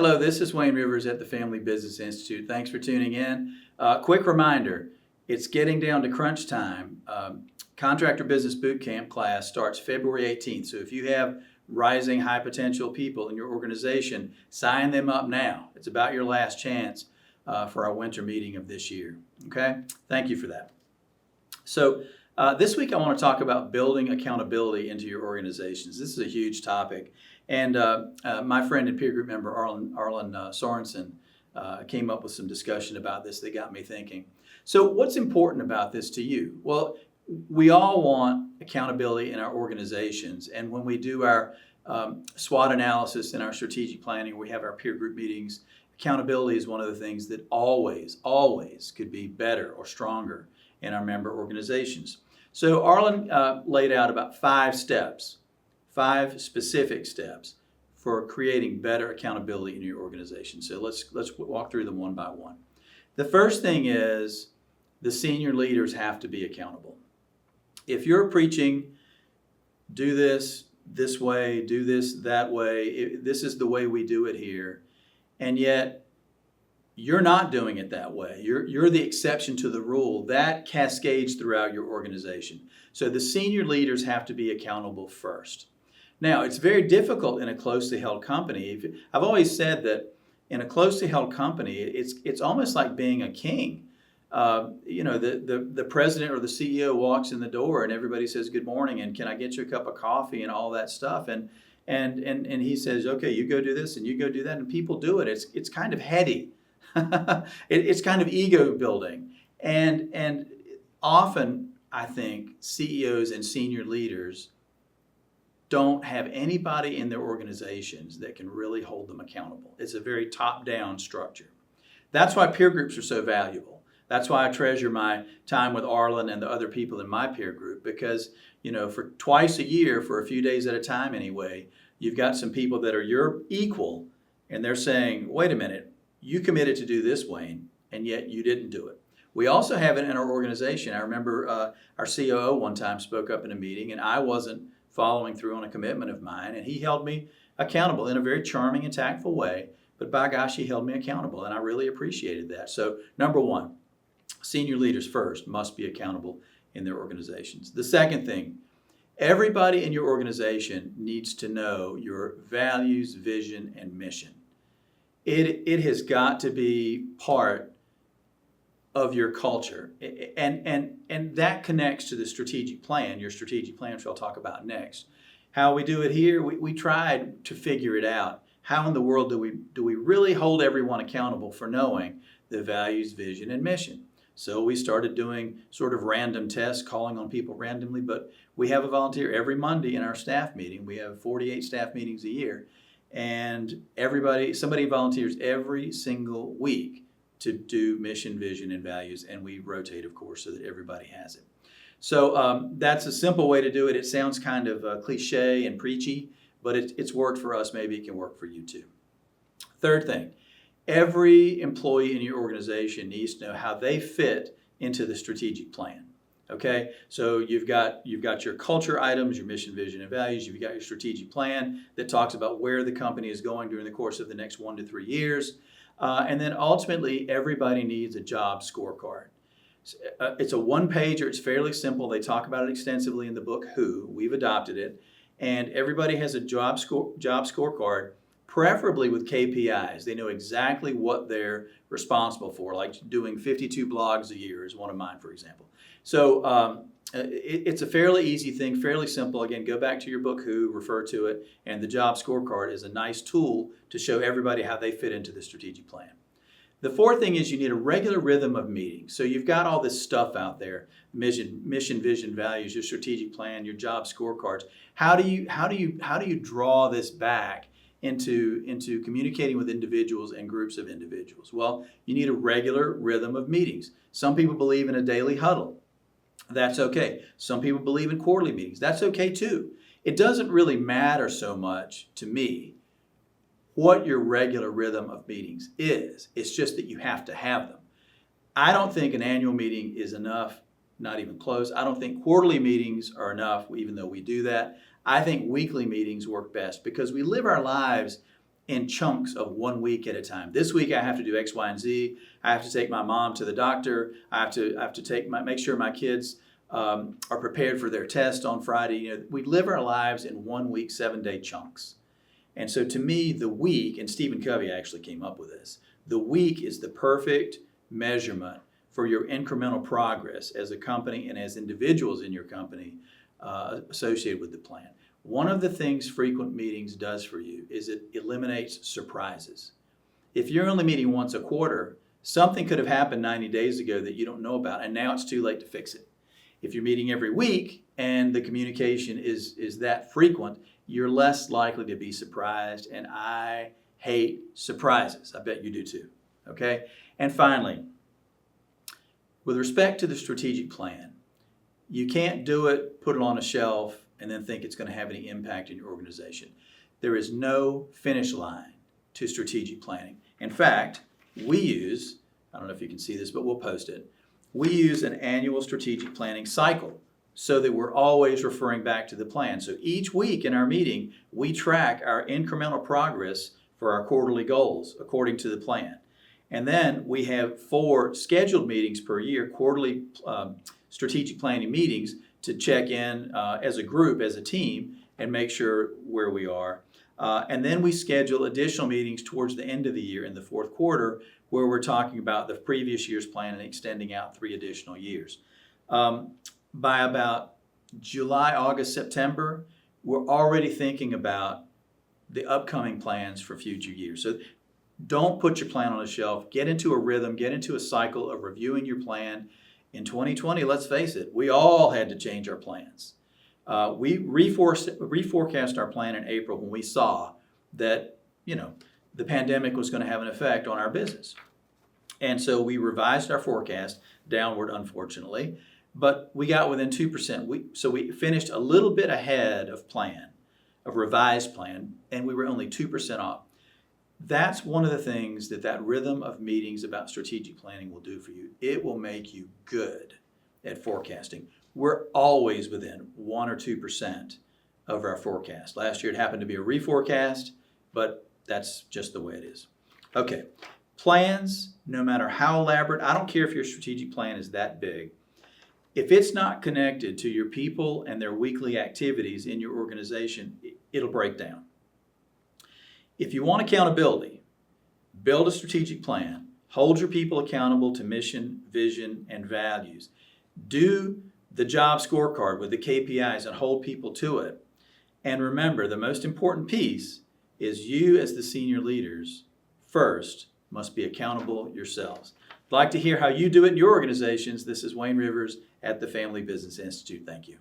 Hello, this is Wayne Rivers at the Family Business Institute. Thanks for tuning in. Quick reminder, it's getting down to crunch time. Contractor Business Boot Camp class starts February 18th. So if you have rising high potential people in your organization, sign them up now. It's about your last chance for our winter meeting of this year. Okay? Thank you for that. So this week I want to talk about building accountability into your organizations. This is a huge topic. And my friend and peer group member Arlen Sorensen came up with some discussion about this that got me thinking. So what's important about this to you? Well, we all want accountability in our organizations. And when we do our SWOT analysis and our strategic planning, we have our peer group meetings, accountability is one of the things that always could be better or stronger in our member organizations. So Arlen laid out about 5 specific steps for creating better accountability in your organization. So let's walk through them one by one. The first thing is the senior leaders have to be accountable. If you're preaching, do this way, do this that way, this is the way we do it here, and yet you're not doing it that way. You're the exception to the rule. That cascades throughout your organization. So the senior leaders have to be accountable first. Now, it's very difficult in a closely held company. I've always said that in a closely held company, it's almost like being a king. The president or the CEO walks in the door and everybody says good morning and can I get you a cup of coffee and all that stuff, and he says, okay, you go do this and you go do that, and people do it. It's kind of heady. It's kind of ego building, and often I think CEOs and senior leaders don't have anybody in their organizations that can really hold them accountable. It's a very top-down structure. That's why peer groups are so valuable. That's why I treasure my time with Arlen and the other people in my peer group, because, for twice a year, for a few days at a time anyway, you've got some people that are your equal, and they're saying, wait a minute, you committed to do this, Wayne, and yet you didn't do it. We also have it in our organization. I remember our COO one time spoke up in a meeting, and I wasn't following through on a commitment of mine, and he held me accountable in a very charming and tactful way, but by gosh, he held me accountable, and I really appreciated that. So number one, senior leaders first must be accountable in their organizations. The second thing, everybody in your organization needs to know your values, vision, and mission. It has got to be part of your culture, and that connects to the strategic plan, your strategic plan, which I'll talk about next. How we do it here, we tried to figure it out. How in the world do we really hold everyone accountable for knowing the values, vision, and mission? So we started doing sort of random tests, calling on people randomly, but we have a volunteer every Monday in our staff meeting. We have 48 staff meetings a year, and somebody volunteers every single week to do mission, vision, and values, and we rotate, of course, so that everybody has it. So that's a simple way to do it. It sounds kind of cliche and preachy, but it's worked for us. Maybe it can work for you too. Third thing, every employee in your organization needs to know how they fit into the strategic plan. Okay, so you've got your culture items, your mission, vision, and values. You've got your strategic plan that talks about where the company is going during the course of the next 1 to 3 years. And then ultimately, everybody needs a job scorecard. It's a one-pager. It's fairly simple. They talk about it extensively in the book Who. We've adopted it. And everybody has a job scorecard, preferably with KPIs. They know exactly what they're responsible for, like doing 52 blogs a year is one of mine, for example. So it's a fairly easy thing, fairly simple. Again, go back to your book Who, refer to it, and the job scorecard is a nice tool to show everybody how they fit into the strategic plan. The fourth thing is you need a regular rhythm of meetings. So you've got all this stuff out there, mission, vision, values, your strategic plan, your job scorecards. How do you draw this back into communicating with individuals and groups of individuals? Well, you need a regular rhythm of meetings. Some people believe in a daily huddle. That's okay. Some people believe in quarterly meetings. That's okay too. It doesn't really matter so much to me what your regular rhythm of meetings is. It's just that you have to have them. I don't think an annual meeting is enough, not even close. I don't think quarterly meetings are enough, even though we do that. I think weekly meetings work best because we live our lives in chunks of 1 week at a time. This week I have to do X, Y, and Z. I have to take my mom to the doctor. I have to make sure my kids are prepared for their test on Friday. You know, we live our lives in 1 week, 7-day chunks. And so to me, the week, and Stephen Covey actually came up with this, the week is the perfect measurement for your incremental progress as a company and as individuals in your company associated with the plan. One of the things frequent meetings does for you is it eliminates surprises. If you're only meeting once a quarter, something could have happened 90 days ago that you don't know about, and now it's too late to fix it. If you're meeting every week and the communication is that frequent, you're less likely to be surprised, and I hate surprises. I bet you do too, okay? And finally, with respect to the strategic plan, you can't do it, put it on a shelf, and then think it's going to have any impact in your organization. There is no finish line to strategic planning. In fact, we use, I don't know if you can see this, but we'll post it. We use an annual strategic planning cycle so that we're always referring back to the plan. So each week in our meeting, we track our incremental progress for our quarterly goals according to the plan. And then we have 4 scheduled meetings per year, quarterly strategic planning meetings, to check in as a group, as a team, and make sure where we are. And then we schedule additional meetings towards the end of the year in the fourth quarter, where we're talking about the previous year's plan and extending out 3 additional years. By about July, August, September, we're already thinking about the upcoming plans for future years. So don't put your plan on a shelf. Get into a rhythm, get into a cycle of reviewing your plan. In 2020, let's face it, we all had to change our plans. We reforecast our plan in April when we saw that, the pandemic was going to have an effect on our business. And so we revised our forecast downward, unfortunately, but we got within 2%. So we finished a little bit ahead of plan, of revised plan, and we were only 2% off. That's one of the things that rhythm of meetings about strategic planning will do for you. It will make you good at forecasting. We're always within 1 or 2% of our forecast. Last year it happened to be a reforecast, but that's just the way it is. Okay, plans, no matter how elaborate, I don't care if your strategic plan is that big. If it's not connected to your people and their weekly activities in your organization, it'll break down. If you want accountability, build a strategic plan, hold your people accountable to mission, vision, and values. Do the job scorecard with the KPIs and hold people to it. And remember, the most important piece is you as the senior leaders first must be accountable yourselves. I'd like to hear how you do it in your organizations. This is Wayne Rivers at the Family Business Institute. Thank you.